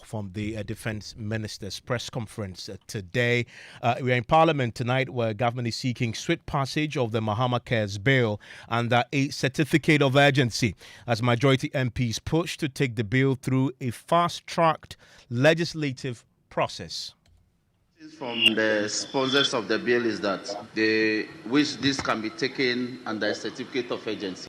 from the Defense Minister's press conference today. We are in Parliament tonight where government is seeking swift passage of the Mahama Cares Bill under a certificate of urgency as majority MPs push to take the bill through a fast-tracked legislative process. From the sponsors of the bill is that they wish this can be taken under a certificate of urgency.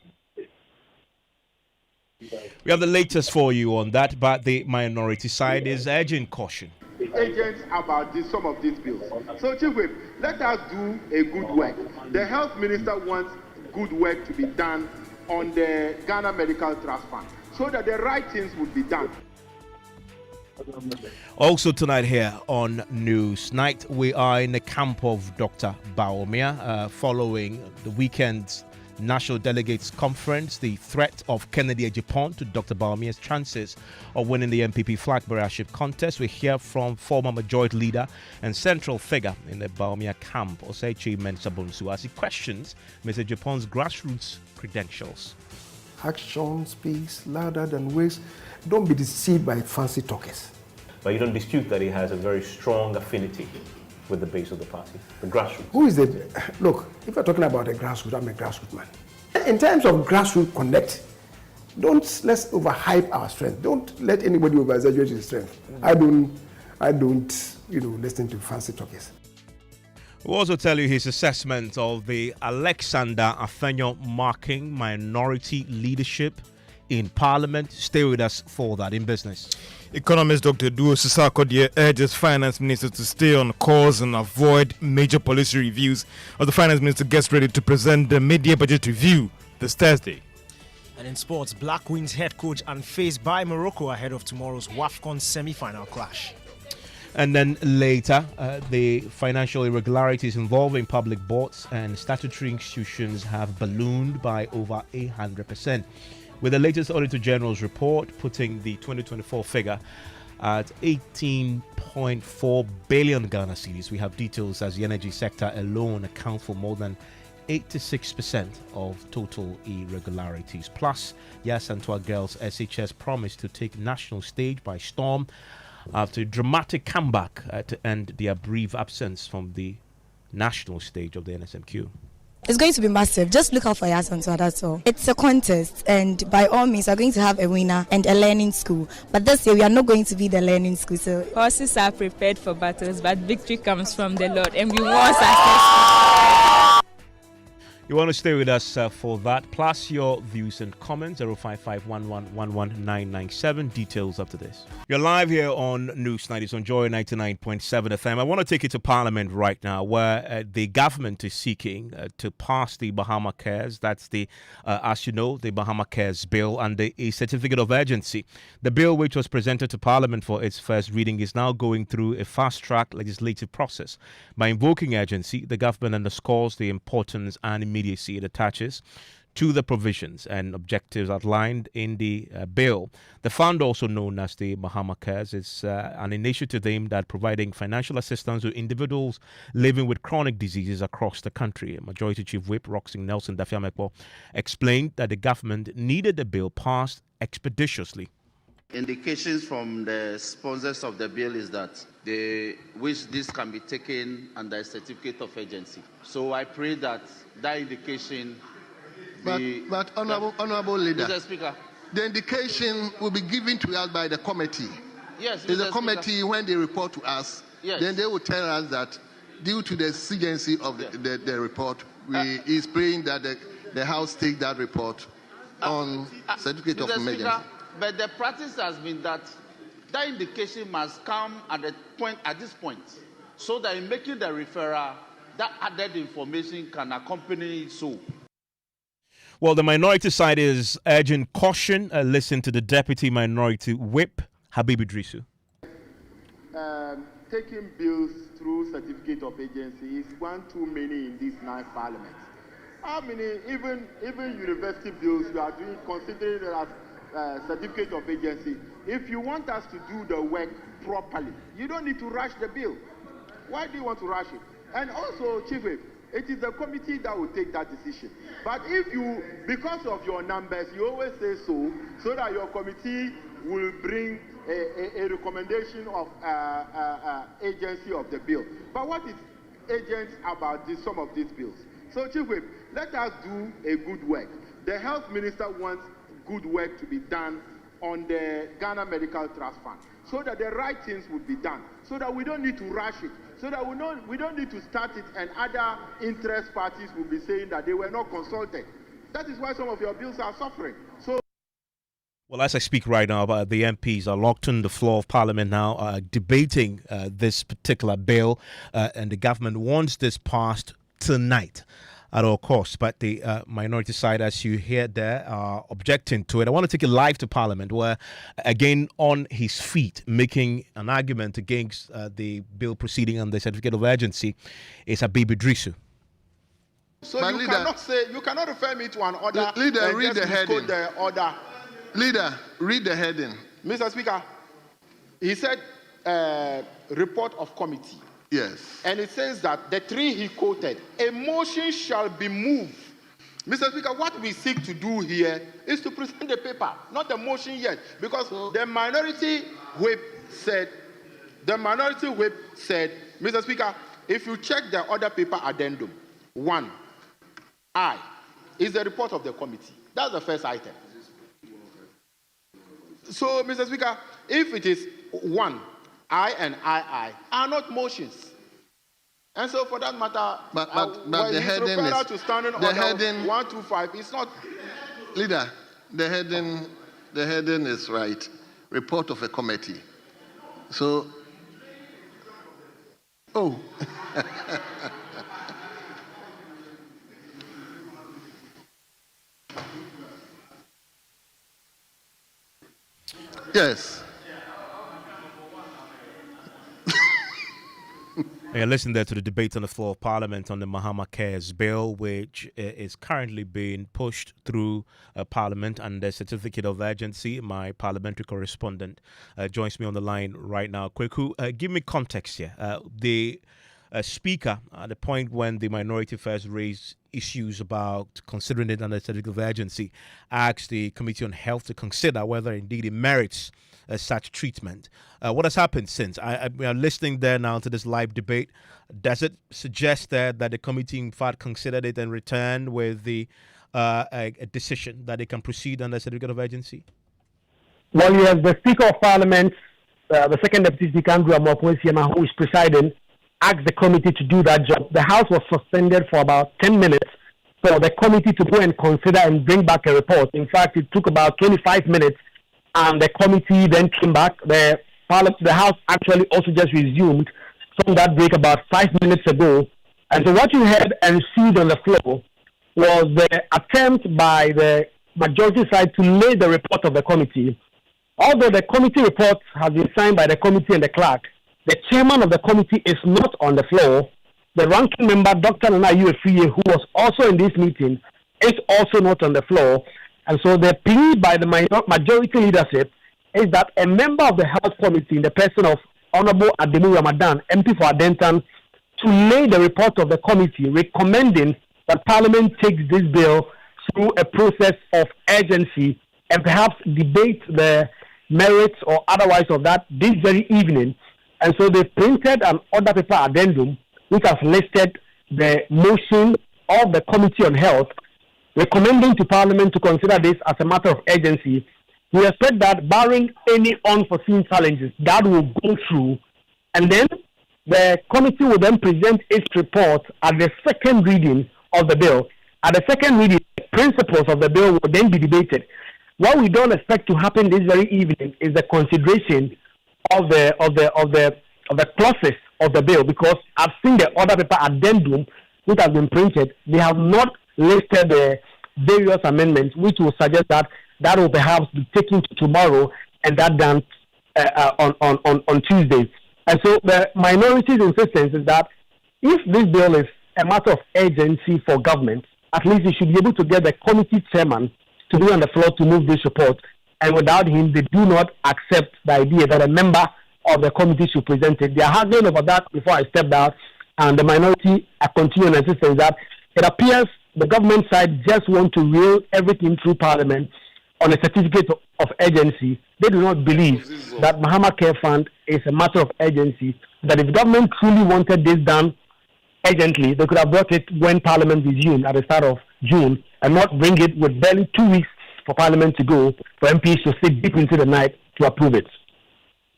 We have the latest for you on that, but the minority side is urging caution. Agents about some of these bills. So, Chief Whip, let us do a good work. The health minister wants good work to be done on the Ghana Medical Trust Fund so that the right things would be done. Also tonight here on News Night, we are in the camp of Dr. Bawumia following the weekend's National Delegates Conference. The threat of Kennedy Ejipon to Dr. Bawumia's chances of winning the MPP flag bearership contest. We hear from former majority leader and central figure in the Bawumia camp, Osechi Mensah-Bonsu, as he questions Mr. Ejipon's grassroots credentials. Action speaks louder than words. Don't be deceived by fancy talkers. But you don't dispute that he has a very strong affinity with the base of the party, the grassroots. Who is the... Look, if you're talking about a grassroots, I'm a grassroots man. In terms of grassroots connect, let's overhype our strength. Don't let anybody over-exaggerate his strength. I don't, listen to fancy talkers. We'll also tell you his assessment of the Alexander Afenyo marking minority leadership in Parliament. Stay with us for that in business. Economist Dr. Duo Sisako urges Finance Minister to stay on course and avoid major policy reviews as the Finance Minister gets ready to present the mid-year budget review this Thursday. And in sports, Black wins head coach unfazed by Morocco ahead of tomorrow's WAFCON semi-final clash. And then later, the financial irregularities involving public boards and statutory institutions have ballooned by over 800%. With the latest Auditor-General's report putting the 2024 figure at 18.4 billion Ghana cedis. We have details as the energy sector alone account for more than 86% of total irregularities. Plus, Yasantua Girls SHS promised to take national stage by storm after a dramatic comeback to end their brief absence from the national stage of the NSMQ. It's going to be massive. Just look out for Yasantua, that's all. It's a contest, and by all means, we're going to have a winner and a learning school. But this year, we are not going to be the learning school. So horses are prepared for battles, but victory comes from the Lord, and we want success. You want to stay with us for that, plus your views and comments, 05511119997. Details after this. You're live here on News Night. It's on Joy 99.7 FM. I want to take you to Parliament right now, where the government is seeking to pass the Bahama Cares. That's the, as you know, the Bahama Cares bill under a certificate of urgency. The bill, which was presented to Parliament for its first reading, is now going through a fast-track legislative process. By invoking urgency, the government underscores the importance and immediacy it attaches to the provisions and objectives outlined in the bill. The fund, also known as the Mahama Cares, is an initiative aimed at providing financial assistance to individuals living with chronic diseases across the country. Majority Chief Whip Roxing Nelson Dafiamekpo explained that the government needed the bill passed expeditiously. Indications from the sponsors of the bill is that they wish this can be taken under a certificate of urgency. So I pray that indication But honorable leader, Mr. Speaker, the indication will be given to us by the committee. Yes, Mr. The committee, when they report to us, yes, then they will tell us that due to the exigency of the report, we is praying that the House take that report on certificate of emergency. But the practice has been that indication must come at this point, so that in making the referral, that added information can accompany it so. Well, the minority side is urging caution. Listen to the Deputy Minority Whip, Habib Idrisu. Taking bills through certificate of agency is one too many in this nice Parliament. How many, even university bills, you are considering it as certificate of agency? If you want us to do the work properly, you don't need to rush the bill. Why do you want to rush it? And also, Chief Whip, it is the committee that will take that decision. But if you, because of your numbers, you always say so that your committee will bring a recommendation of agency of the bill. But what is agents about some of these bills? So, Chief Whip, let us do a good work. The health minister wants good work to be done on the Ghana Medical Trust Fund, so that the right things will be done, so that we don't need to rush it, so that we don't need to start it and other interest parties will be saying that they were not consulted. That is why some of your bills are suffering. So. Well, as I speak right now, the MPs are locked on the floor of Parliament now, debating this particular bill, and the government wants this passed tonight at all costs. But the minority side, as you hear there, are objecting to it. I want to take it live to Parliament, where, again, on his feet, making an argument against the bill proceeding on the certificate of urgency, is Abibi Drisu. So but you cannot refer me to an order. Leader, read the heading. The order. Leader, read the heading. Mr. Speaker, he said report of committee. Yes. And it says that the three he quoted, a motion shall be moved. Mr. Speaker, what we seek to do here is to present the paper, not the motion yet, because the minority whip said, Mr. Speaker, if you check the other paper addendum, 1I is the report of the committee. That's the first item. So, Mr. Speaker, if it is 1, I and II are not motions. And so for that matter, but the heading is to standing the order heading 125. It's not. Leader, the heading is right. Report of a committee. So, oh. Yes. Yeah, listen there to the debate on the floor of Parliament on the Mahama Cares bill, which is currently being pushed through Parliament under certificate of urgency. My parliamentary correspondent joins me on the line right now. Kweku, give me context here. The Speaker, at the point when the minority first raised issues about considering it under certificate of urgency, asked the Committee on Health to consider whether indeed it merits such treatment. What has happened since? We are listening there now to this live debate. Does it suggest that the committee in fact considered it and returned with the a decision that it can proceed under certificate of urgency? Well, yes, the Speaker of Parliament, the Second Deputy Speaker, Andrew Amopo-Esiama, who is presiding, asked the committee to do that job. The House was suspended for about 10 minutes for the committee to go and consider and bring back a report. In fact, it took about 25 minutes, and the committee then came back. The House actually also just resumed from that break about 5 minutes ago. And so what you heard and received on the floor was the attempt by the majority side to lay the report of the committee. Although the committee report has been signed by the committee and the clerk, the chairman of the committee is not on the floor. The ranking member, Dr. Nana Uefriye, who was also in this meeting, is also not on the floor. And so the plea by the majority leadership is that a member of the Health Committee, in the person of Honorable Ademu Ramadan, MP for Adentan, to lay the report of the committee recommending that Parliament takes this bill through a process of urgency and perhaps debate the merits or otherwise of that this very evening. And so they printed an order paper addendum which has listed the motion of the Committee on Health recommending to Parliament to consider this as a matter of urgency. We expect that barring any unforeseen challenges, that will go through, and then the committee will then present its report at the second reading of the bill. At the second reading, the principles of the bill will then be debated. What we don't expect to happen this very evening is the consideration of the clauses of the bill, because I've seen the order paper addendum which has been printed. They have not listed the various amendments, which will suggest that will perhaps be taken to tomorrow and that done on Tuesday. And so the minority's insistence is that if this bill is a matter of urgency for government, at least you should be able to get the committee chairman to be on the floor to move this report. And without him, they do not accept the idea that a member of the committee should present it. They are haggling over that before I stepped out, and the minority are continuing insistence that it appears the government side just want to reel everything through Parliament on a certificate of urgency, they do not believe that Mahama Care Fund is a matter of urgency, that if government truly wanted this done urgently, they could have brought it when Parliament resumed at the start of June and not bring it with barely 2 weeks for Parliament to go, for MPs to sit deep into the night to approve it.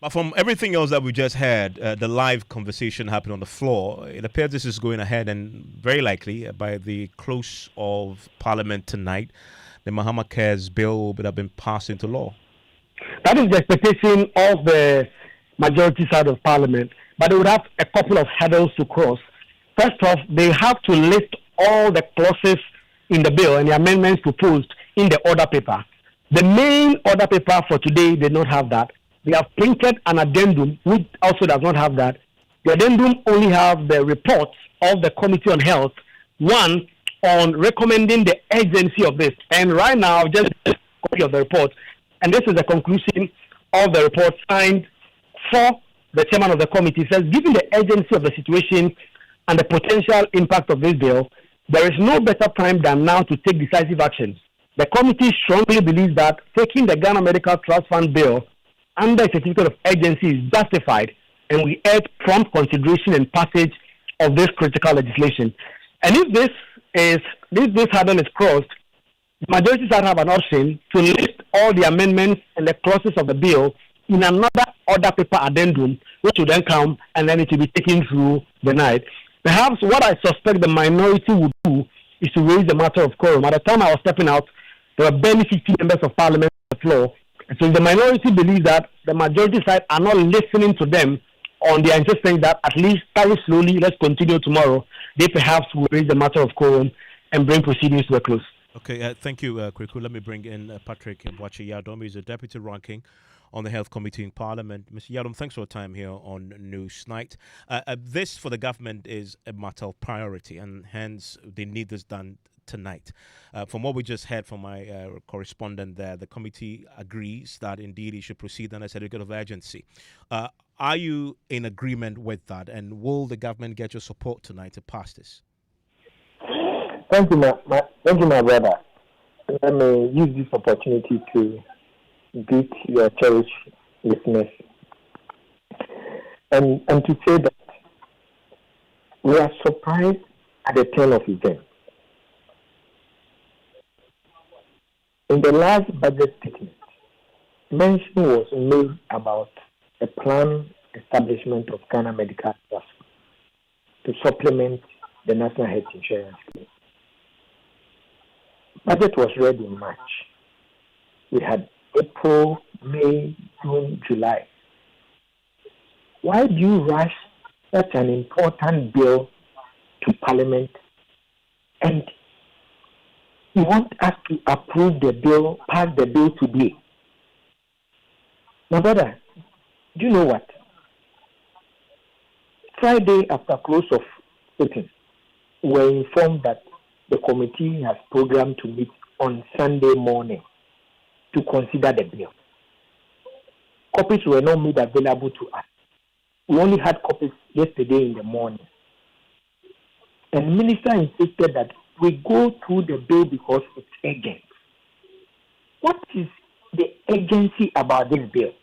But from everything else that we just heard, the live conversation happened on the floor, it appears this is going ahead, and very likely by the close of Parliament tonight, the Mahama Cares bill would have been passed into law. That is the expectation of the majority side of Parliament, but they would have a couple of hurdles to cross. First off, they have to list all the clauses in the bill and the amendments proposed in the order paper. The main order paper for today did not have that. They have printed an addendum which also does not have that. The addendum only have the reports of the Committee on Health, one on recommending the urgency of this. And right now, I've just a copy of the report, and this is the conclusion of the report signed for the chairman of the committee. It says, given the urgency of the situation and the potential impact of this bill, there is no better time than now to take decisive action. The committee strongly believes that taking the Ghana Medical Trust Fund bill under a certificate of urgency is justified, and we urge prompt consideration and passage of this critical legislation. And if this hurdle is crossed, the majority side have an option to list all the amendments and the clauses of the bill in another order paper addendum, which will then come and then it will be taken through the night. Perhaps what I suspect the minority would do is to raise the matter of quorum. At the time I was stepping out, there were barely 50 members of Parliament on the floor. And so the minority believes that the majority side are not listening to them on their insistence that at least carry slowly, let's continue tomorrow. They perhaps will raise the matter of quorum and bring proceedings to a close. Okay, thank you, Kweku. Let me bring in Patrick Mbwachi-Yadom. He's a deputy ranking on the Health Committee in Parliament. Mr. Yadom, thanks for your time here on News Night. This, for the government, is a matter of priority, and hence they need this done tonight. From what we just heard from my correspondent there, the committee agrees that indeed it should proceed under a certificate of urgency. Are you in agreement with that, and will the government get your support tonight to pass this? Thank you, my brother. Let me use this opportunity to greet your cherished listeners and to say that we are surprised at the turn of events. In the last budget statement, mention was made about a planned establishment of Ghana Medical Trust to supplement the National Health Insurance Scheme. Budget was read in March. We had April, May, June, July. Why do you rush such an important bill to Parliament and you want us to approve the bill, pass the bill today? My brother, do you know what? Friday after close of sitting, we were informed that the committee has programmed to meet on Sunday morning to consider the bill. Copies were not made available to us. We only had copies yesterday in the morning. And the minister insisted that we go through the bill because it's urgent. What is the urgency about this bill?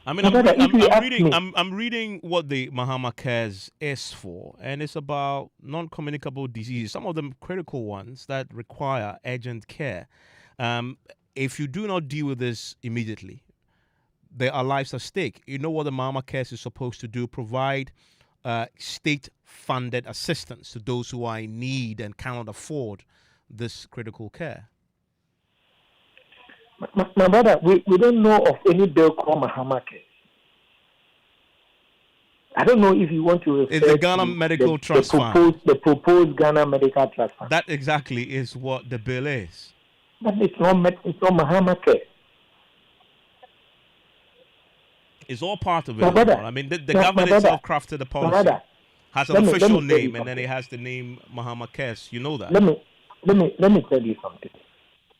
I mean, I'm reading what the Mahama Cares is for, and it's about non-communicable diseases, some of them critical ones that require urgent care. If you do not deal with this immediately, there are lives at stake. You know what the Mahama Cares is supposed to do? Provide state-funded assistance to those who are in need and cannot afford this critical care. My brother, we don't know of any bill called Mahama Cares. I don't know if you want to refer it's the Ghana Medical Trust Fund. The proposed Ghana Medical Trust Fund. That exactly is what the bill is. But it's not Mahama Cares. It's all part of it. I mean, the government itself crafted the policy. Has an official name, and then it has the name Mahama Cares. You know that. Let me tell you something.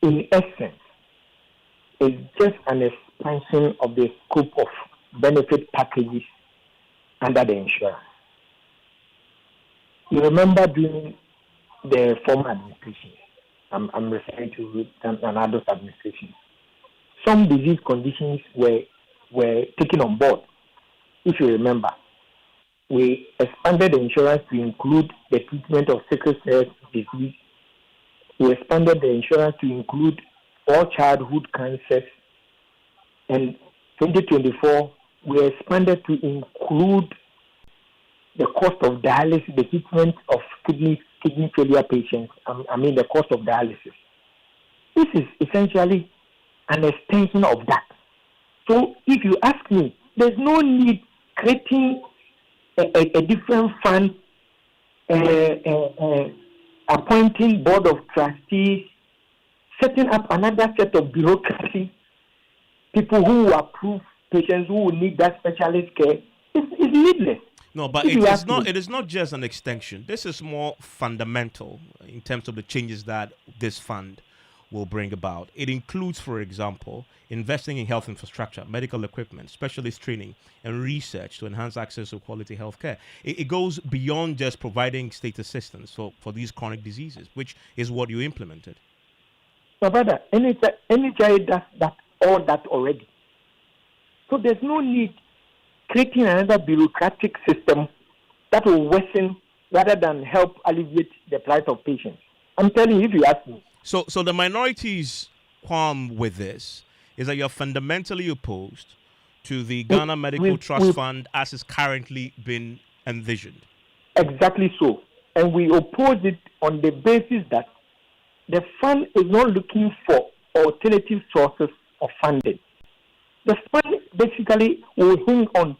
In essence, it's just an expansion of the scope of benefit packages under the insurance. You remember during the former administration. I'm referring to another administration. Some disease conditions were taken on board. If you remember, we expanded the insurance to include the treatment of sickle cell disease. We expanded the insurance to include all childhood cancers. And 2024, we expanded to include the cost of dialysis, the treatment of kidney failure patients. The cost of dialysis. This is essentially an extension of that. So if you ask me, there's no need creating a different fund, appointing board of trustees, setting up another set of bureaucracy, people who will approve patients who will need that specialist care. It's needless. No, but it is not just an extension. This is more fundamental in terms of the changes that this fund will bring about. It includes, for example, investing in health infrastructure, medical equipment, specialist training, and research to enhance access to quality health care. It goes beyond just providing state assistance for these chronic diseases, which is what you implemented. My brother, NHI does all that already. So there's no need creating another bureaucratic system that will worsen rather than help alleviate the plight of patients. I'm telling you, if you ask me. So the minority's qualm with this is that you're fundamentally opposed to the Ghana Medical Trust Fund as it's currently been envisioned. Exactly so. And we oppose it on the basis that the fund is not looking for alternative sources of funding. The fund basically will hang on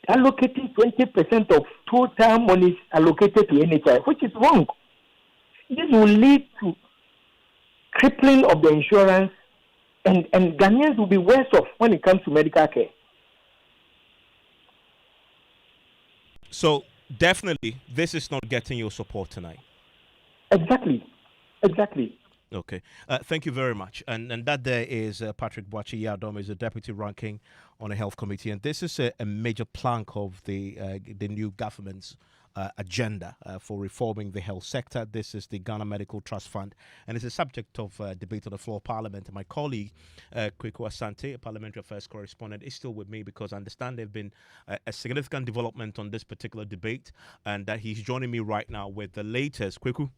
allocating 20% of total monies allocated to NHI, which is wrong. This will lead to crippling of the insurance, and Ghanaians will be worse off when it comes to medical care. So definitely, this is not getting your support tonight. Exactly. Okay. Thank you very much. And that there is Patrick Boachi Yadom, is the Deputy Ranking on the Health Committee. And this is a major plank of the new government's agenda for reforming the health sector. This is the Ghana Medical Trust Fund, and it's a subject of debate on the floor of Parliament. And my colleague, Kweku Asante, a Parliamentary Affairs correspondent, is still with me because I understand there's been a significant development on this particular debate, and that he's joining me right now with the latest. Kweku?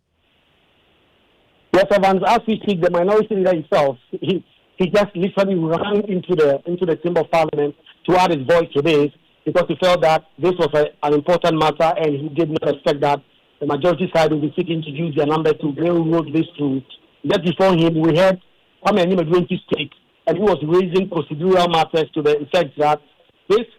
Yes, Evans, as we speak, the minority leader himself, he just literally ran into the Chamber of Parliament to add his voice to this because he felt that this was an important matter and he did not expect that the majority side will be seeking to use their number to railroad this through. Just before him, we had Kwame Nkrumah's stake, and he was raising procedural matters to the effect that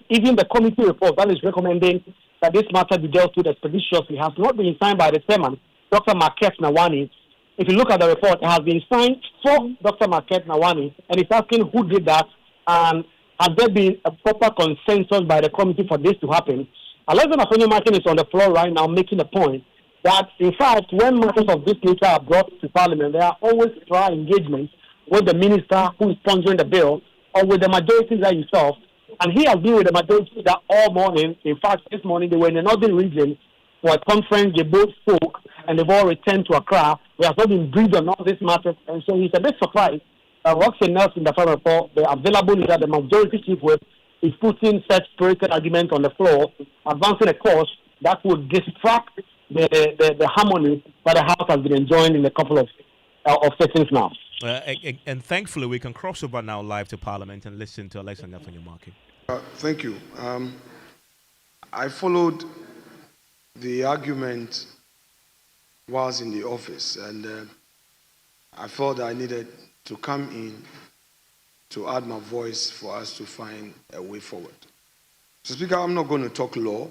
even the committee report that is recommending that this matter be dealt with expeditiously has not been signed by the chairman, Dr. Marquette Nawani. If you look at the report, it has been signed for Dr. Marquette Nawani, and it's asking who did that, and has there been a proper consensus by the committee for this to happen? Alexander Afonso Martin is on the floor right now making a point that, in fact, when matters of this nature are brought to Parliament, there are always prior engagements with the minister who is sponsoring the bill or with the majority leader himself, and he has been with the majority leader all morning. In fact, this morning they were in the northern region for a conference. They both spoke, and they've all returned to Accra. We have not been briefed on all these matters, and so he's a bit surprised. Roxanne Nelson, the final report, the available leader, the majority chief whip, is putting such spirited argument on the floor, advancing a course that would distract the harmony that the House has been enjoying in a couple of sessions now. And thankfully, we can cross over now live to Parliament and listen to Alexander Afonso Martin. Thank you. I followed the argument whilst in the office, and I felt I needed to come in to add my voice for us to find a way forward. So, Speaker, I'm not going to talk law.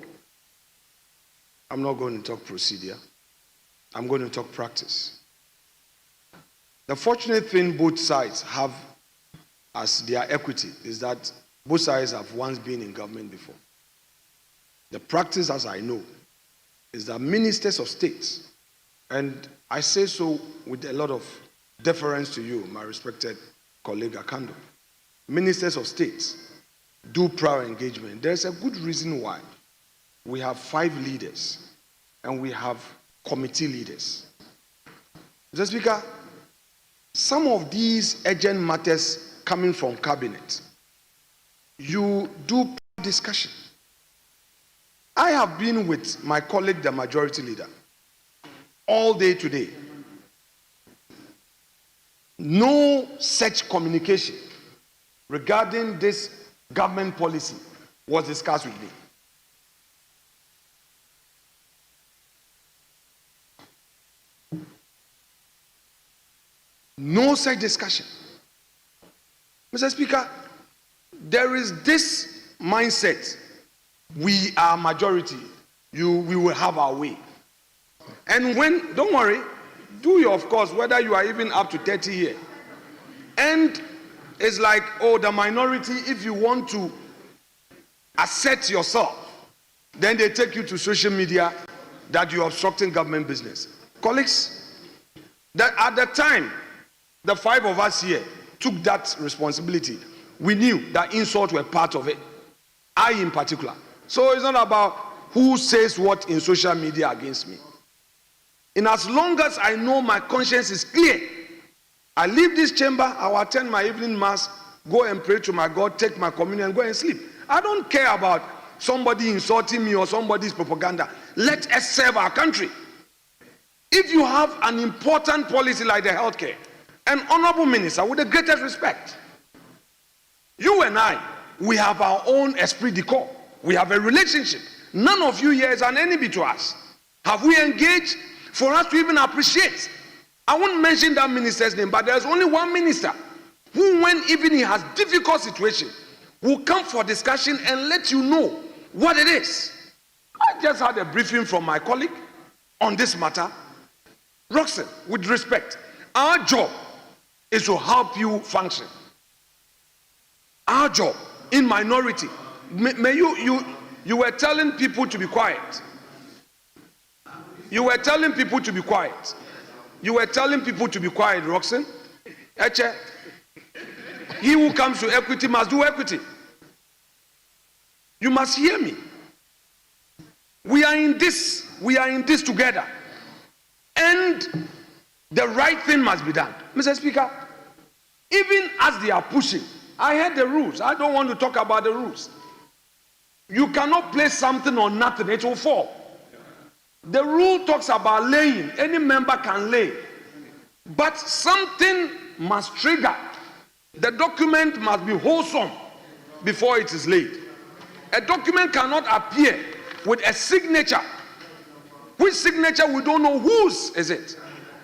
I'm not going to talk procedure. I'm going to talk practice. The fortunate thing both sides have as their equity is that both sides have once been in government before. The practice, as I know, is that ministers of state, and I say so with a lot of deference to you, my respected colleague Akando, ministers of state do prior engagement. There's a good reason why we have 5 leaders and we have committee leaders. Mr. Speaker, some of these urgent matters coming from cabinet, you do discussion. I have been with my colleague, the majority leader, all day today. No such communication regarding this government policy was discussed with me. No such discussion. Mr. Speaker, there is this mindset: we are majority, we will have our way. And when, don't worry, do your, of course, whether you are even up to 30 here. And it's like, oh, the minority, if you want to assert yourself, then they take you to social media that you're obstructing government business. Colleagues, that at the time, the 5 of us here took that responsibility. We knew that insults were part of it. I in particular. So it's not about who says what in social media against me. In as long as I know my conscience is clear, I leave this chamber, I will attend my evening mass, go and pray to my God, take my communion, and go and sleep. I don't care about somebody insulting me or somebody's propaganda. Let us serve our country. If you have an important policy like the healthcare, an honorable minister, with the greatest respect, you and I, we have our own esprit de corps. We have a relationship. None of you here is an enemy to us. Have we engaged for us to even appreciate? I won't mention that minister's name, but there's only one minister who, when even he has difficult situation, will come for discussion and let you know what it is. I just had a briefing from my colleague on this matter. Roxanne, with respect, our job is to help you function. Our job in minority. May you were telling people to be quiet. You were telling people to be quiet. You were telling people to be quiet, Roxanne. Eche, he who comes to equity must do equity. You must hear me. We are in this together. And the right thing must be done. Mr. Speaker, even as they are pushing, I heard the rules. I don't want to talk about the rules. You cannot place something on nothing, it will fall. The rule talks about laying. Any member can lay. But something must trigger. The document must be wholesome before it is laid. A document cannot appear with a signature. Which signature we don't know whose is it.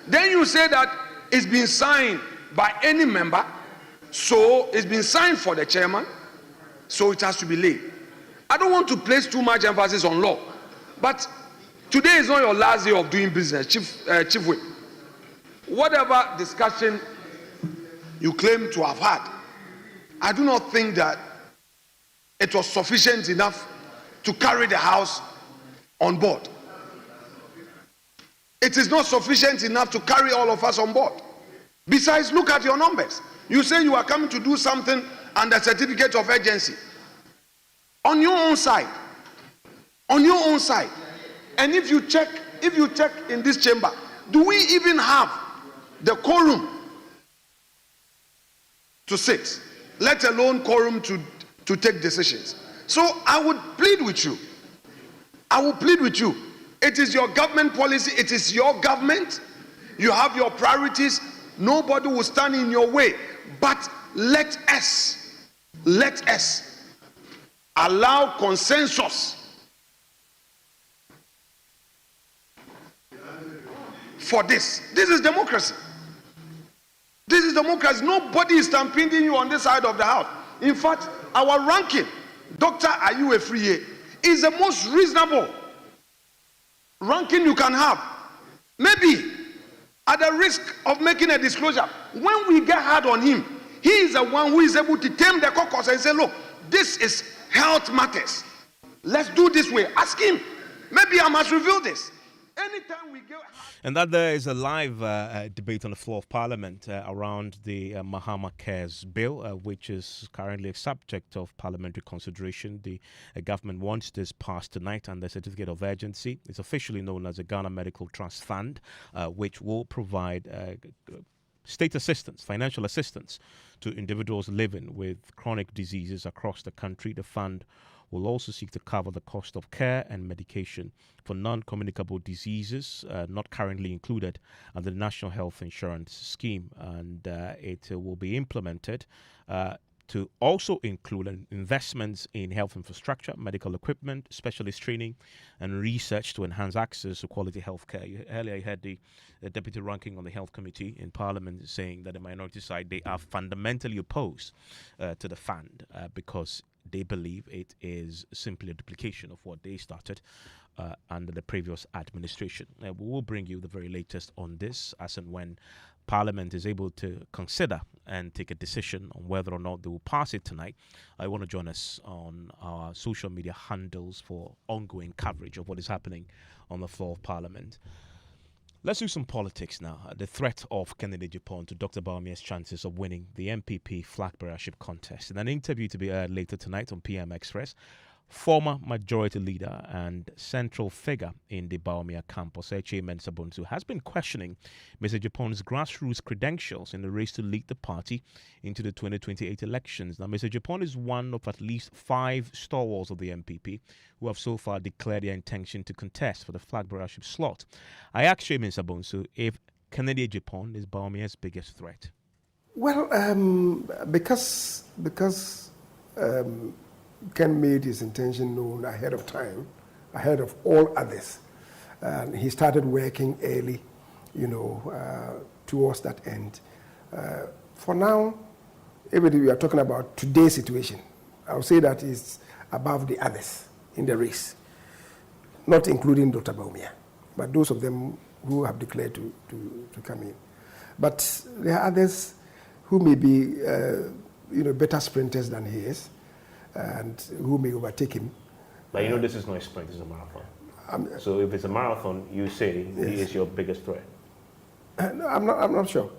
Then you say that it's been signed by any member, so it's been signed for the chairman, so it has to be laid. I don't want to place too much emphasis on law, but today is not your last day of doing business, Chief Whip. Whatever discussion you claim to have had, I do not think that it was sufficient enough to carry the House on board. It is not sufficient enough to carry all of us on board. Besides, look at your numbers. You say you are coming to do something under certificate of urgency. On your own side. On your own side. And if you check in this chamber, do we even have the quorum to sit, let alone quorum to take decisions? So I would plead with you. I will plead with you. It is your government policy. It is your government. You have your priorities. Nobody will stand in your way. But let us allow consensus for this. This is democracy. This is democracy. Nobody is stampeding you on this side of the house. In fact, our ranking, Dr. Ayu Efriye, is the most reasonable ranking you can have. Maybe at the risk of making a disclosure, when we get hard on him, he is the one who is able to tame the caucus and say, look, this is health matters. Let's do this way. Ask him. Maybe I must reveal this. Anytime we go. And that there is a live debate on the floor of Parliament around the Mahama Cares bill, which is currently a subject of parliamentary consideration. The government wants this passed tonight under certificate of urgency. It's officially known as the Ghana Medical Trust Fund, which will provide state assistance, financial assistance to individuals living with chronic diseases across the country. The fund will also seek to cover the cost of care and medication for non-communicable diseases not currently included under the National Health Insurance Scheme, and it will be implemented to also include investments in health infrastructure, medical equipment, specialist training, and research to enhance access to quality health care. Earlier, you had the deputy ranking on the Health Committee in Parliament saying that the minority side, they are fundamentally opposed to the fund because they believe it is simply a duplication of what they started under the previous administration. We will bring you the very latest on this as and when Parliament is able to consider and take a decision on whether or not they will pass it tonight. I want to join us on our social media handles for ongoing coverage of what is happening on the floor of Parliament. Let's do some politics now. The threat of Kennedy Japan to Dr. Bawumia's chances of winning the MPP flag bearership contest. In an interview to be aired later tonight on PM Express, former majority leader and central figure in the Bawumia campus, Eche Mensah-Bonsu, has been questioning Mr. Japan's grassroots credentials in the race to lead the party into the 2028 elections. Now, Mr. Japan is one of at least 5 stalwarts of the MPP who have so far declared their intention to contest for the flag bearership slot. I asked Eche Mensah-Bonsu if Kennedy Japan is Bawumia's biggest threat. Well, because Ken made his intention known ahead of time, ahead of all others. And he started working early, towards that end. For now, everything we are talking about today's situation, I would say that is above the others in the race, not including Dr. Bawumia, but those of them who have declared to come in. But there are others who may be, better sprinters than he is, and who may overtake him. But this is not a sprint, it's a marathon. So if it's a marathon, you say he is your biggest threat. No, I'm not sure.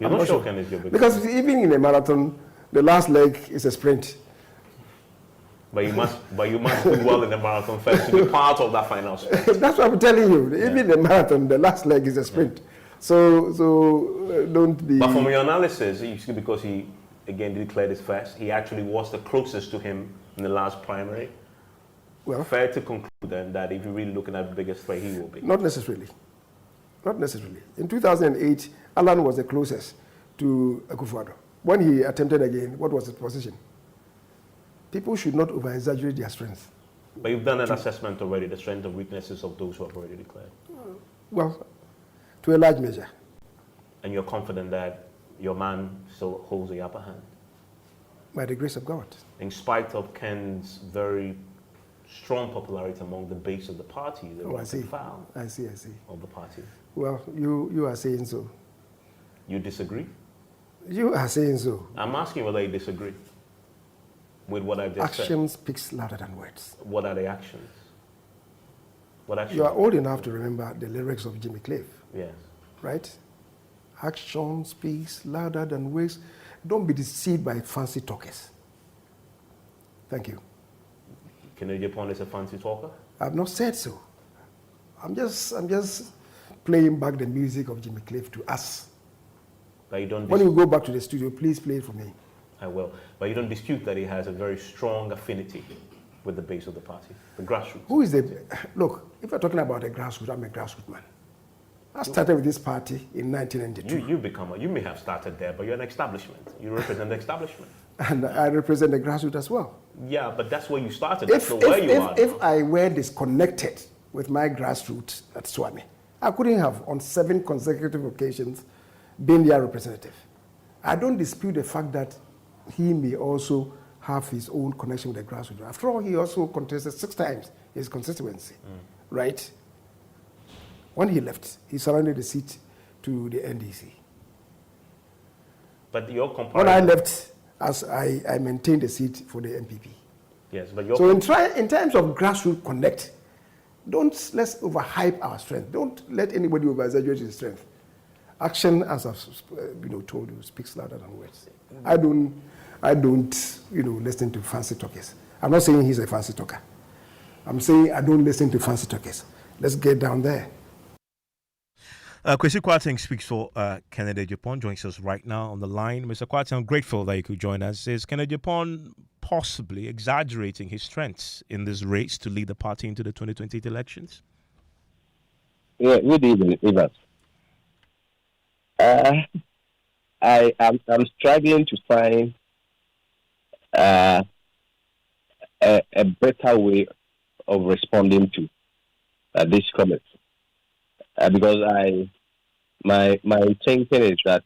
You're not sure Ken is your biggest because threat? Even in a marathon, the last leg is a sprint. But you must do well in the marathon first to be part of that final sprint. That's what I'm telling you. Even in the marathon, the last leg is a sprint. So don't be. But from your analysis, you see, because he again declared his first, he actually was the closest to him in the last primary. Well, fair to conclude then that if you're really looking at the biggest threat, he will be. Not necessarily. Not necessarily. In 2008, Alan was the closest to Akufo-Addo. When he attempted again, what was his position? People should not over-exaggerate their strength. But you've done an assessment already, the strength and weaknesses of those who have already declared. Well, to a large measure. And you're confident that your man still holds the upper hand? By the grace of God. In spite of Ken's very strong popularity among the base of the party, the I see. I see. Of the party. Well, you are saying so. You disagree? You are saying so. I'm asking whether you disagree with what I've just said. Action speaks louder than words. What are the actions? What actions? You are old enough to remember the lyrics of Jimmy Cliff. Yes. Right? Action speaks louder than words. Don't be deceived by fancy talkers. Thank you. Kennedy Japan is a fancy talker? I've not said so. I'm just playing back the music of Jimmy Cliff to us. But you don't. When you go back to the studio, please play it for me. I will. But you don't dispute that he has a very strong affinity with the base of the party, the grassroots. Who is the? Look, if you're talking about a grassroots, I'm a grassroots man. I started with this party in 1992. You may have started there, but you're an establishment. You represent the establishment. And I represent the grassroots as well. Yeah, but that's where you started. If I were disconnected with my grassroots at Swami, I couldn't have, on 7 consecutive occasions, been their representative. I don't dispute the fact that he may also have his own connection with the grassroots. After all, he also contested 6 times his constituency, right? When he left, he surrendered the seat to the NDC. But your comparison... When I left, as I maintained the seat for the MPP. Yes, but your... So in terms of grassroots connect, let's overhype our strength. Don't let anybody over-exaggerate his strength. Action, as I've told you, speaks louder than words. I don't listen to fancy talkers. I'm not saying he's a fancy talker. I'm saying I don't listen to fancy talkers. Let's get down there. Kwesi Kwarteng speaks for Kennedy Japan, joins us right now on the line. Mr. Kwarteng, I'm grateful that you could join us. Is Kennedy Japan possibly exaggerating his strengths in this race to lead the party into the 2028 elections? Yeah, good evening, Evans. I'm struggling to find a better way of responding to these comments, because my thinking is that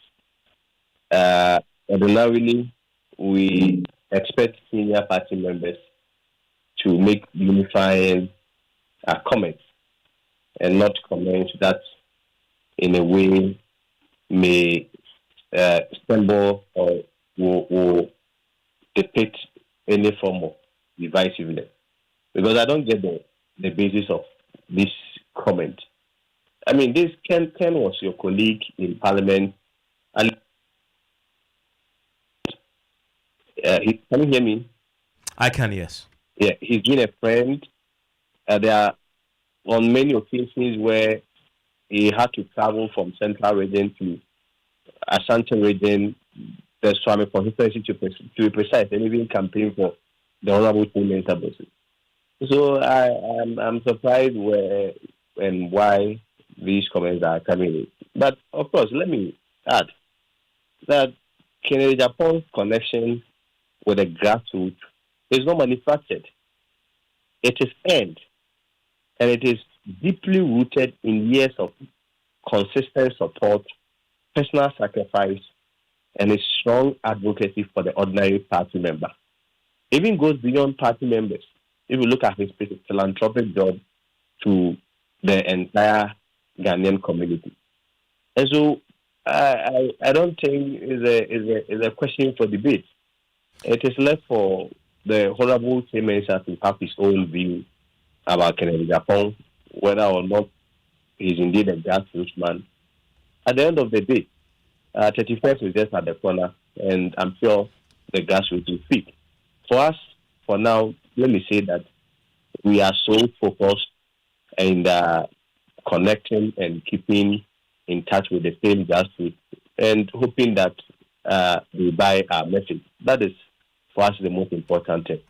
ordinarily we expect senior party members to make unifying comments and not comments that in a way may stumble or will depict any form of divisiveness. Because I don't get the basis of this comment. I mean, this Ken was your colleague in Parliament. And can you hear me? I can, yes. Yeah, he's been a friend. There are on many occasions where he had to travel from Central Region to Ashanti Region, the Swami constituency to be precise, and even campaign for the Honorable Chief Minister. So I'm surprised where and why these comments are coming in. But of course, let me add that Kennedy Japan's connection with the grassroots is not manufactured. It is earned, and it is deeply rooted in years of consistent support, personal sacrifice, and a strong advocacy for the ordinary party member. Even goes beyond party members. If you look at his philanthropic job to the entire Ghanaian community. And so I don't think is a question for debate. It is left for the Honorable Chief Minister to have his own view about Kennedy Japan, whether or not he's indeed a grassroots man. At the end of the day, 31st is just at the corner, and I'm sure the grassroots will speak. For us, for now, let me say that we are so focused and connecting and keeping in touch with the same grassroots and hoping that they buy our message. That is, for us, the most important thing.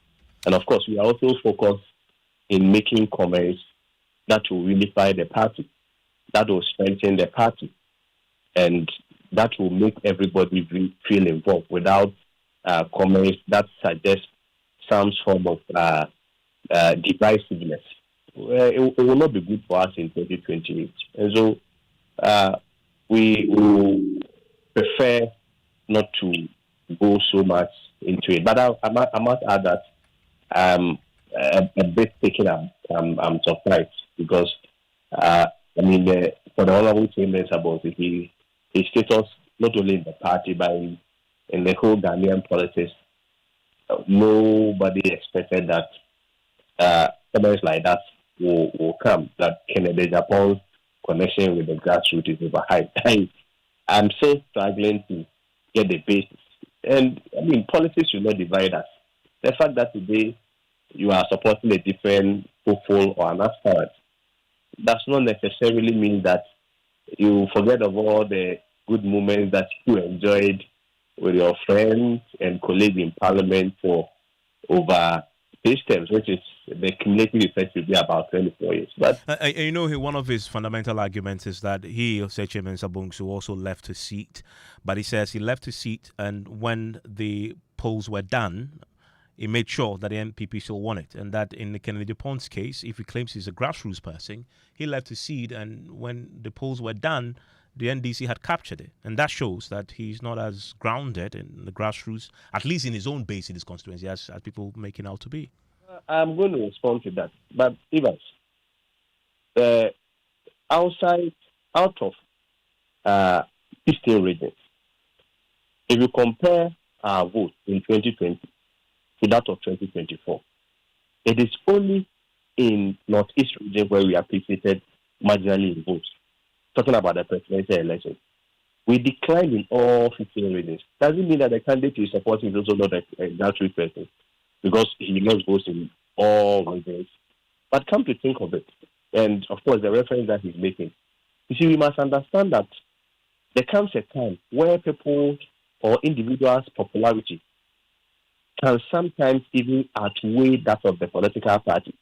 And of course, we are also focused in making comments that will unify the party, that will strengthen the party, and that will make everybody feel involved without comments that suggest some form of divisiveness. It will not be good for us in 2028. And so we will prefer not to go so much into it. But I must add that I'm a bit taken up. I'm surprised because, for the Honorable Chief Minister about his status, not only in the party, but in the whole Ghanaian politics, nobody expected that comments like that will come, that Kennedy Japan's connection with the grassroots is overhyped. I'm still struggling to get the basis. And, politics should not divide us. The fact that today you are supporting a different hopeful or an aspirant does not necessarily mean that you forget of all the good moments that you enjoyed with your friends and colleagues in Parliament for over these terms, which is the cumulative effect will be about 24 years. But one of his fundamental arguments is that he, Chairman Sabungsu, also left his seat. But he says he left his seat, and when the polls were done, he made sure that the NPP still won it. And that in the Kennedy Japan's case, if he claims he's a grassroots person, he left his seat, and when the polls were done, the NDC had captured it. And that shows that he's not as grounded in the grassroots, at least in his own base in his constituency, as people make him out to be. I'm going to respond to that. But Evans, out of Eastern regions, if you compare our vote in 2020 to that of 2024, it is only in Northeast region where we appreciated marginally in votes. Talking about the presidential election. We declined in all 15 regions. Doesn't mean that the candidate is supporting is also not a grassroots person because he lost votes in all regions. But come to think of it, and of course the reference that he's making, you see, we must understand that there comes a time where people or individuals' popularity can sometimes even outweigh that of the political party,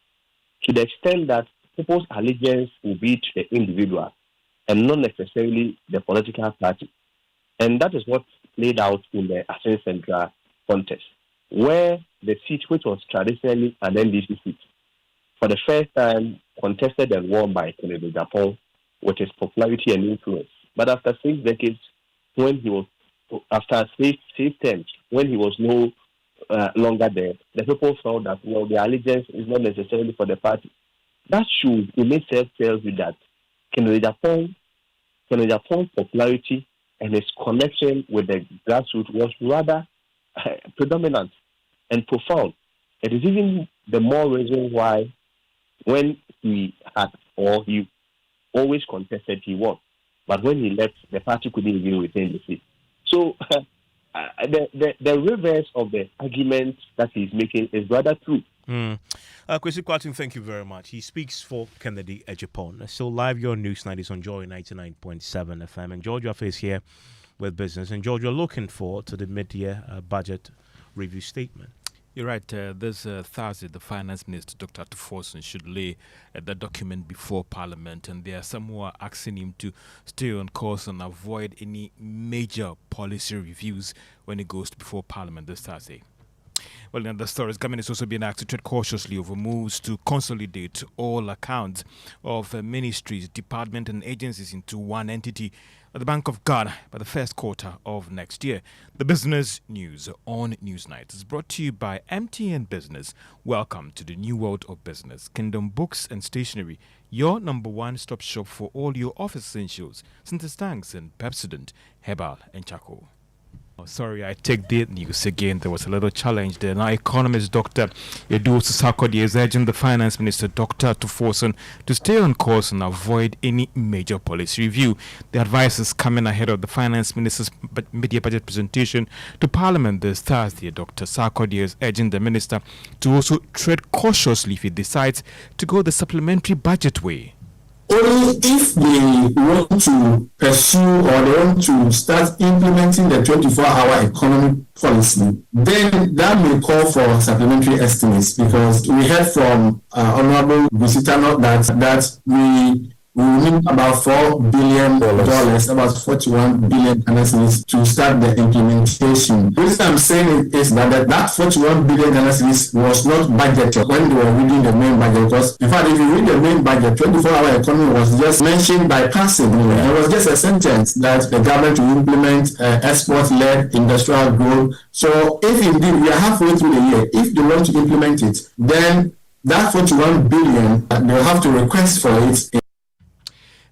to the extent that people's allegiance will be to the individual and not necessarily the political party. And that is what played out in the Asen Central contest, where the seat, which was traditionally an NDC seat, for the first time contested and won by Kennedy Japan with his popularity and influence. But after 6 decades, after 6 terms, when he was no longer there, the people felt that, well, the allegiance is not necessarily for the party. That should, in itself, tells you that Kennedy Japan's popularity and his connection with the grassroots was rather predominant and profound. It is even the more reason why when he always contested, he won. But when he left, the party couldn't even retain the seat. So the reverse of the argument that he's making is rather true. Kwesi Kwarteng, thank you very much. He speaks for Kennedy Japan. So live your News 90s on Joy 99.7 FM. And George Affe is here with business. And George, you're looking forward to the mid-year budget review statement. You're right. This Thursday, the Finance Minister, Dr. Tuforson, should lay the document before Parliament, and there are some who are asking him to stay on course and avoid any major policy reviews when it goes before Parliament this Thursday. Well, in other stories, government is also being asked to tread cautiously over moves to consolidate all accounts of ministries, departments, and agencies into one entity at the Bank of Ghana by the first quarter of next year. The business news on Newsnight is brought to you by MTN Business. Welcome to the new world of business. Kingdom Books and Stationery, your number one stop shop for all your office essentials, Sinter Stanks and Pepsodent, Herbal and Charcoal. Oh, sorry, I take the news again. There was a little challenge there. Now, economist Dr. Edu Sakodi is urging the Finance Minister, Dr. Tuforson, to stay on course and avoid any major policy review. The advice is coming ahead of the Finance Minister's mid-year budget presentation to Parliament this Thursday. Dr. Sakodi is urging the Minister to also tread cautiously if he decides to go the supplementary budget way. Only if they want to pursue or they want to start implementing the 24-hour economic policy, then that may call for supplementary estimates, because we heard from Honorable Busitano that we need about $4 billion, about 41 billion Ghana cedis to start the implementation. The reason I'm saying is that 41 billion Ghana cedis was not budgeted when they were reading the main budget. Because, in fact, if you read the main budget, 24-hour economy was just mentioned by passively. It was just a sentence that the government will implement export-led industrial growth. So, if indeed we are halfway through the year, if they want to implement it, then that 41 billion, they'll have to request for it.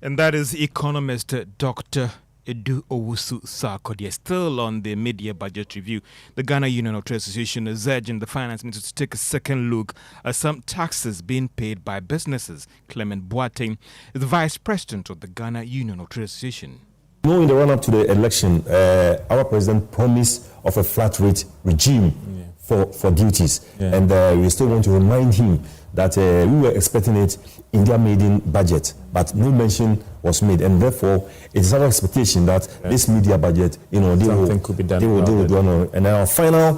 And that is economist Dr. Edu Owusu Sarkodie. Still on the mid-year budget review, the Ghana Union of Trade Association is urging the Finance Minister to take a second look at some taxes being paid by businesses. Clement Boateng is the Vice President of the Ghana Union of Trade Association. In the run-up to the election, our President promised of a flat rate regime for duties. And we still want to remind him that we were expecting it in their maiden budget, but no mention was made, and therefore it is our expectation that this media budget, they will do on. And our final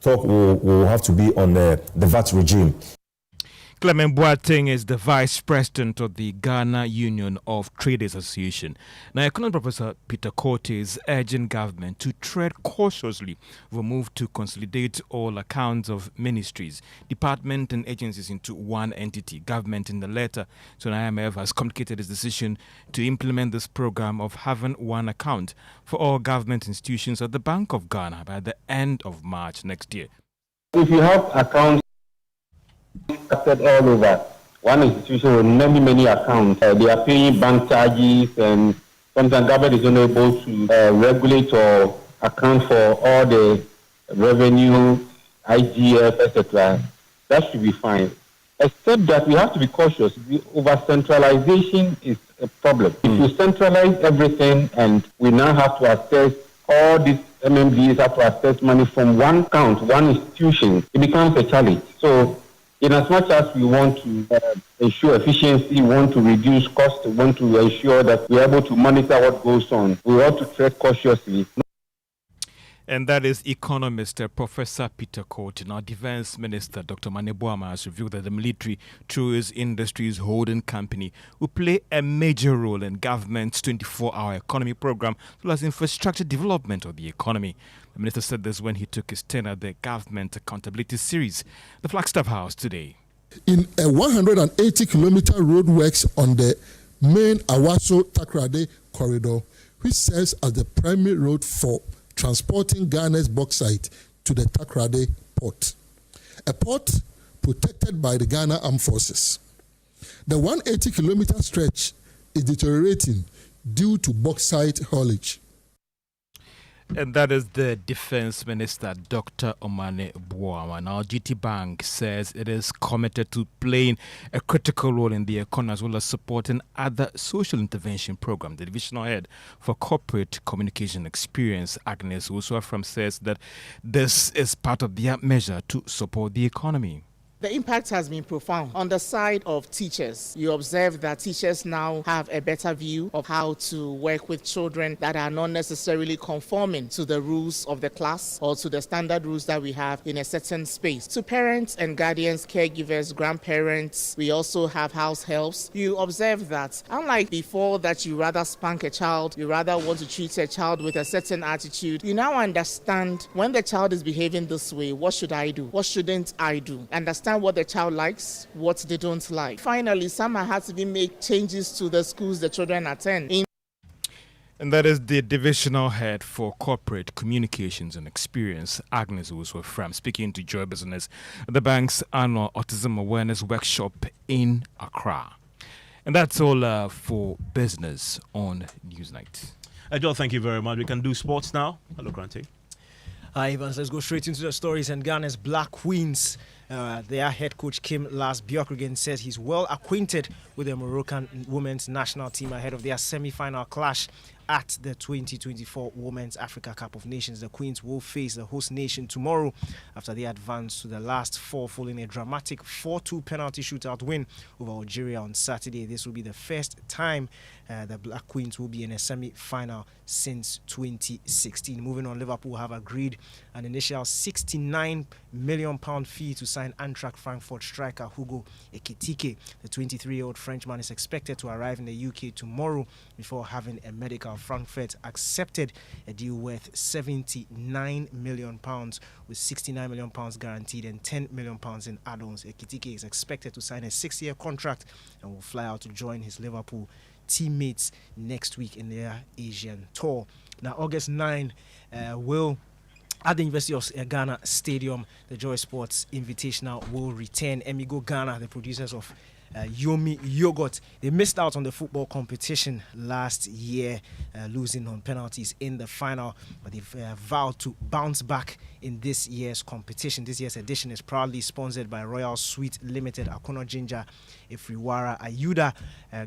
talk will have to be on the VAT regime. Clement Boateng is the Vice President of the Ghana Union of Traders Association. Now, Economic Professor Peter Korte is urging government to tread cautiously with a move to consolidate all accounts of ministries, departments and agencies into one entity. Government in the letter to an IMF has communicated its decision to implement this program of having one account for all government institutions at the Bank of Ghana by the end of March next year. If you have accounts scattered all over one institution with many accounts, they are paying bank charges, and sometimes government is unable to regulate or account for all the revenue, IGF, etc. That should be fine. Except that we have to be cautious. The over-centralization is a problem. If you centralize everything and we now have to access all these MMDs have to access money from one account, one institution, it becomes a challenge. So in as much as we want to ensure efficiency, we want to reduce costs, we want to ensure that we're able to monitor what goes on, we ought to tread cautiously. And that is economist Professor Peter Court. Now, Defense Minister Dr. Mahama has revealed that the military, through his industries holding company, will play a major role in government's 24-hour economy program, as well as infrastructure development of the economy. The minister said this when he took his turn at the Government Accountability Series, the Flagstaff House, today. In a 180-kilometer road works on the main Awaso-Takrade corridor, which serves as the primary road for transporting Ghana's bauxite to the Takrade port, a port protected by the Ghana Armed Forces. The 180-kilometer stretch is deteriorating due to bauxite haulage. And that is the Defense Minister, Dr. Omane Boama. Now, GT Bank says it is committed to playing a critical role in the economy as well as supporting other social intervention programs. The divisional head for corporate communication experience, Agnes Uswafram, says that this is part of their measure to support the economy. The impact has been profound. On the side of teachers, you observe that teachers now have a better view of how to work with children that are not necessarily conforming to the rules of the class or to the standard rules that we have in a certain space. To parents and guardians, caregivers, grandparents, we also have house helps. You observe that unlike before that you rather spank a child, you rather want to treat a child with a certain attitude, you now understand when the child is behaving this way, what should I do? What shouldn't I do? Understand what the child likes, what they don't like. Finally, some have to be make changes to the schools the children attend. And that is the divisional head for corporate communications and experience, Agnes Uswafram, speaking to Joy Business at the bank's annual autism awareness workshop in Accra. And that's all for business on Newsnight. Joe, thank you very much. We can do sports now. Hello, Granty. Hi, Evans. Let's go straight into the stories. And Ghana's Black Queens, their head coach Kim Las-Bjorkgren says he's well acquainted with the Moroccan women's national team ahead of their semi-final clash at the 2024 Women's Africa Cup of Nations. The Queens will face the host nation tomorrow after they advance to the last four following a dramatic 4-2 penalty shootout win over Algeria on Saturday. This will be the first time the Black Queens will be in a semi-final since 2016. Moving on, Liverpool have agreed an initial £69 million fee to sign Eintracht Frankfurt striker Hugo Ekitike. The 23-year-old Frenchman is expected to arrive in the UK tomorrow before having a medical. Frankfurt accepted a deal worth £79 million with £69 million guaranteed and £10 million in add-ons. Ekitike is expected to sign a 6-year contract and will fly out to join his Liverpool teammates next week in their Asian tour. Now, August 9 will at the University of Ghana Stadium, the Joy Sports Invitational will return. Emigo Ghana, the producers of Yomi Yogurt, they missed out on the football competition last year, losing on penalties in the final, but they've vowed to bounce back in this year's competition. This year's edition is proudly sponsored by Royal Sweet Limited, Akono Ginger, Ifriwara Ayuda,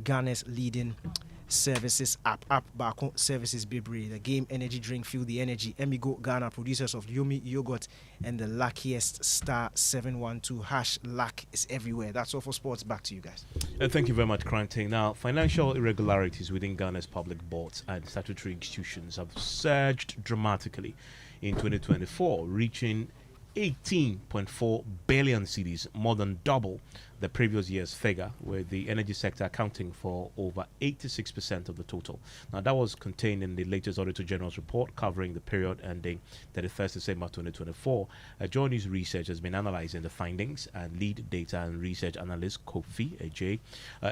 Ghana's leading services app Bako Services Bibri, the game energy drink, feel the energy. Emigo Ghana, producers of Yomi Yogurt and the luckiest star 712 # luck is everywhere. That's all for sports. Back to you guys. Thank you very much, Cranting. Now, financial irregularities within Ghana's public boards and statutory institutions have surged dramatically in 2024, reaching 18.4 billion cedis, more than double the previous year's figure, with the energy sector accounting for over 86% of the total. Now, that was contained in the latest Auditor-General's report covering the period ending 31st December 2024. JoyNews Research has been analyzing the findings, and lead data and research analyst Kofi Ajay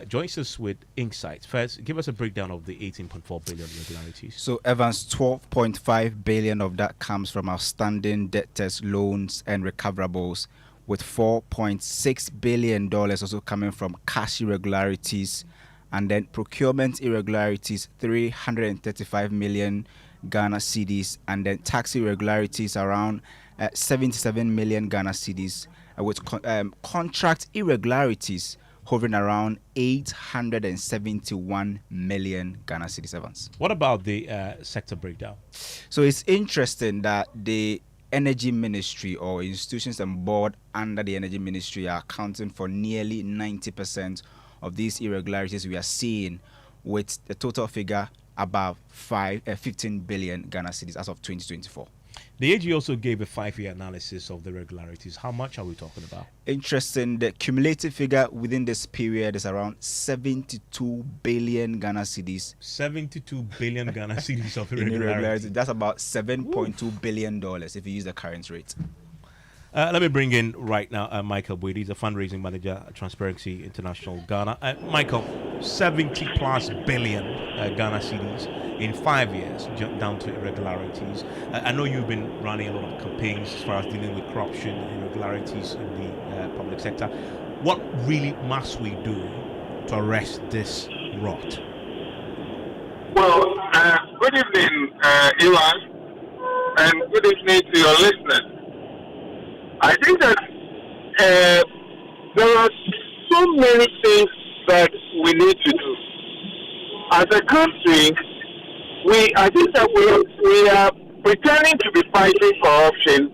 joins us with insights. First, give us a breakdown of the 18.4 billion irregularities. So, Evans, 12.5 billion of that comes from outstanding debtors, loans, and recoverables, with $4.6 billion also coming from cash irregularities, and then procurement irregularities, 335 million Ghana cedis, and then tax irregularities around 77 million Ghana cedis, with contract irregularities hovering around 871 million Ghana cedis Evans. What about the sector breakdown? So it's interesting that the Energy Ministry or institutions and board under the Energy Ministry are accounting for nearly 90% of these irregularities we are seeing, with the total figure above 15 billion Ghana cedis as of 2024. The AG also gave a 5-year analysis of the irregularities. How much are we talking about? Interesting. The cumulative figure within this period is around 72 billion Ghana cedis. 72 billion Ghana cedis of irregularities. That's about $7.2 billion if you use the current rate. Let me bring in right now Michael Boyd. He's a fundraising manager at Transparency International Ghana. Michael, 70 plus billion Ghana cedis in 5 years down to irregularities. I know you've been running a lot of campaigns as far as dealing with corruption and irregularities in the public sector. What really must we do to arrest this rot? Well, good evening, Iwan, and good evening to your listeners. I think that there are so many things that we need to do. As a country, I think that we are pretending to be fighting corruption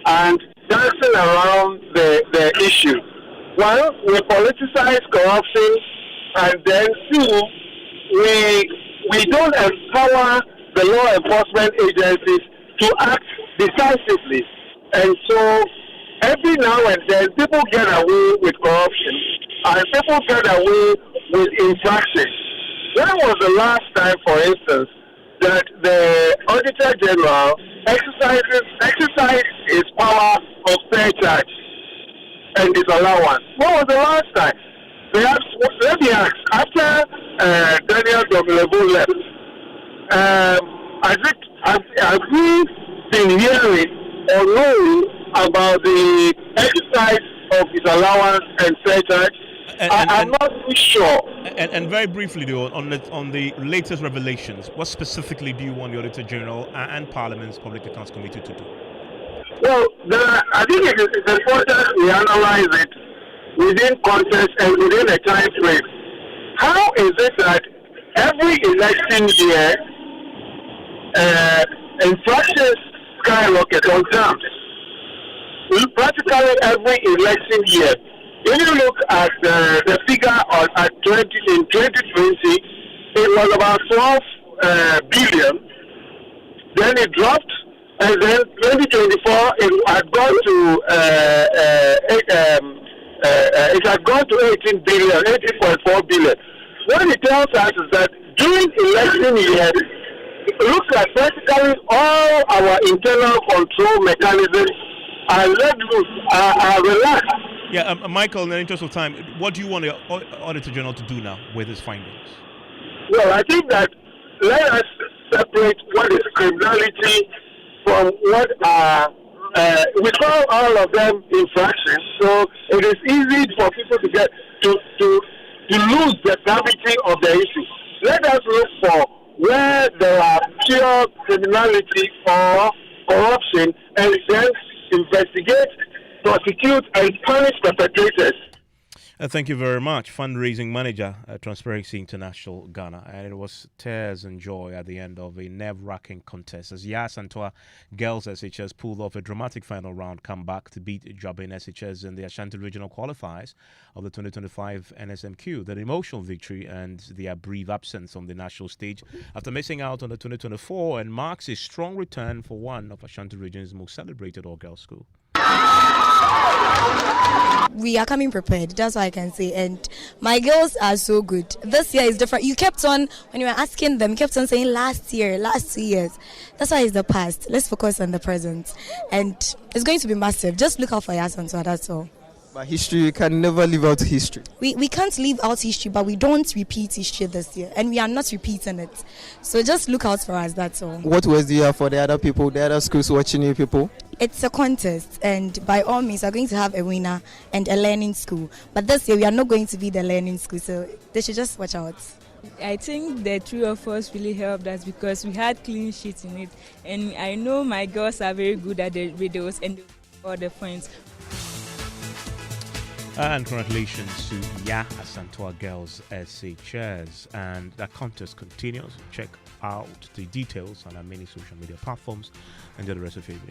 and dancing around the issue. One, we politicize corruption, and then two, we don't empower the law enforcement agencies to act decisively. And so every now and then people get away with corruption and people get away with infractions. When was the last time, for instance, that the Auditor-General exercised his power of fair charge and disallowance? When was the last time? Perhaps, let me ask, after Daniel Domelevo left, have we been hearing or knowing about the exercise of disallowance and fair charge? I'm not too sure. And very briefly, though, on the latest revelations, what specifically do you want the Auditor-General and Parliament's Public Accounts Committee to do? Well, I think it's important we analyze it within context and within a time frame. How is it that every election year infractions skyrocket on terms? Practically every election year. When you look at the figure in 2020, it was about 12 billion. Then it dropped, and then 2024 it had gone to 18 billion, 18.4 billion. What it tells us is that during election years, it looks like practically all our internal control mechanisms are let loose, are relaxed. Yeah, Michael, in the interest of time, what do you want the Auditor-General to do now with his findings? Well, I think that let us separate what is criminality from what are, we call all of them infractions, so it is easy for people to get to lose the gravity of the issue. Let us look for where there are pure criminality or corruption and then investigate, prosecute, and punish perpetrators. Thank you very much. Fundraising manager at Transparency International Ghana. And it was tears and joy at the end of a nerve-wracking contest as Yas Antoa Girls SHS pulled off a dramatic final round comeback to beat Jabin SHS in the Ashanti Regional Qualifiers of the 2025 NSMQ. That emotional victory and their brief absence on the national stage after missing out on the 2024 and marks a strong return for one of Ashanti Region's most celebrated all-girls school. We are coming prepared, that's all I can say, and my girls are so good. This year is different. You kept on, when you were asking them, you kept on saying last year, last 2 years. That's why it's the past. Let's focus on the present, and it's going to be massive. Just look out for Yasan, so that's all. But history, we can never leave out history. We can't leave out history, but we don't repeat history this year, and we are not repeating it. So just look out for us, that's all. What words do you have for the other people, the other schools watching you people? It's a contest, and by all means, we're going to have a winner and a learning school. But this year, we are not going to be the learning school, so they should just watch out. I think the three of us really helped us because we had clean sheets in it, and I know my girls are very good at the videos and all the points. And congratulations to Ya Asantua Girls SA Chairs. And that contest continues. Check out the details on our many social media platforms. Enjoy the rest of your evening.